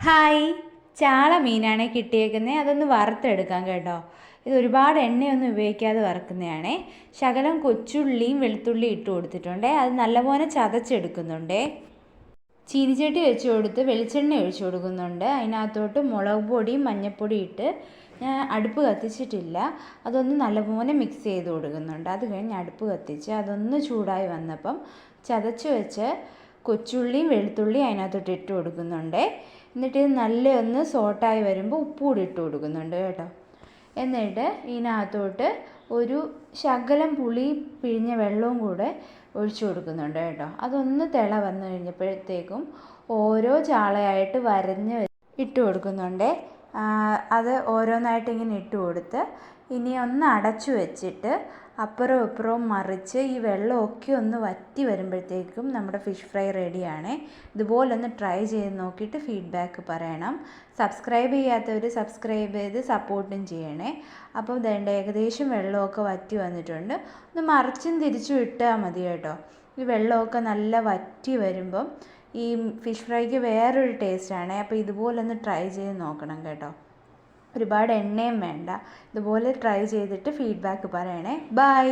Hi, ചാള മീനാണ് കിട്ടിയേക്കുന്നത്. അതൊന്ന് വറുത്തെടുക്കാം കേട്ടോ. ഇത് ഒരുപാട് എണ്ണയൊന്നും ഉപയോഗിക്കാതെ വറുക്കുന്നതാണേ. ശകലം കൊച്ചുള്ളിയും വെളുത്തുള്ളിയും ഇട്ട് കൊടുത്തിട്ടുണ്ട്. അത് നല്ലപോലെ ചതച്ചെടുക്കുന്നുണ്ട്. ചീനിച്ചട്ടി വെച്ച് കൊടുത്ത് വെളിച്ചെണ്ണ ഒഴിച്ചു കൊടുക്കുന്നുണ്ട്. അതിനകത്തോട്ട് മുളക് പൊടിയും മഞ്ഞൾപ്പൊടിയും ഇട്ട് ഞാൻ അടുപ്പ് കത്തിച്ചിട്ടില്ല. അതൊന്ന് നല്ലപോലെ മിക്സ് ചെയ്ത് കൊടുക്കുന്നുണ്ട്. അത് കഴിഞ്ഞ് അടുപ്പ് കത്തിച്ച് അതൊന്ന് ചൂടായി വന്നപ്പം ചതച്ച് വെച്ച് കൊച്ചുള്ളിയും വെളുത്തുള്ളിയും അതിനകത്തോട്ട് ഇട്ട് കൊടുക്കുന്നുണ്ട്. എന്നിട്ട് ഇത് നല്ല ഒന്ന് സോട്ടായി വരുമ്പോൾ ഉപ്പ് കൂടി ഇട്ട് കൊടുക്കുന്നുണ്ട് കേട്ടോ. എന്നിട്ട് ഇതിനകത്തോട്ട് ഒരു ശകലം പുളി പിഴിഞ്ഞ വെള്ളവും കൂടെ ഒഴിച്ചു കൊടുക്കുന്നുണ്ട് കേട്ടോ. അതൊന്ന് തിള വന്നു കഴിഞ്ഞപ്പോഴത്തേക്കും ഓരോ ചാളയായിട്ട് വരഞ്ഞ് ഇട്ട് കൊടുക്കുന്നുണ്ട്. അത് ഓരോന്നായിട്ട് ഇങ്ങനെ ഇട്ട് കൊടുത്ത് ഇനി ഒന്ന് അടച്ചു വെച്ചിട്ട് അപ്പുറവും ഇപ്പുറവും മറിച്ച് ഈ വെള്ളമൊക്കെ ഒന്ന് വറ്റി വരുമ്പോഴത്തേക്കും നമ്മുടെ ഫിഷ് ഫ്രൈ റെഡിയാണ്. ഇതുപോലൊന്ന് ട്രൈ ചെയ്ത് നോക്കിയിട്ട് ഫീഡ്ബാക്ക് പറയണം. സബ്സ്ക്രൈബ് ചെയ്യാത്തവർ സബ്സ്ക്രൈബ് ചെയ്ത് സപ്പോർട്ടും ചെയ്യണേ. അപ്പോൾ ഇതേണ്ട ഏകദേശം വെള്ളമൊക്കെ വറ്റി വന്നിട്ടുണ്ട്. ഒന്ന് മറിച്ചും തിരിച്ചും ഇട്ടാൽ മതി കേട്ടോ. ഈ വെള്ളമൊക്കെ നല്ല വറ്റി വരുമ്പം ഈ ഫിഷ് ഫ്രൈക്ക് വേറൊരു ടേസ്റ്റാണ്. അപ്പോൾ ഇതുപോലൊന്ന് ട്രൈ ചെയ്ത് നോക്കണം കേട്ടോ. ഒരുപാട് എണ്ണയും വേണ്ട. ഇതുപോലെ ട്രൈ ചെയ്തിട്ട് ഫീഡ്ബാക്ക് പറയണേ. ബൈ.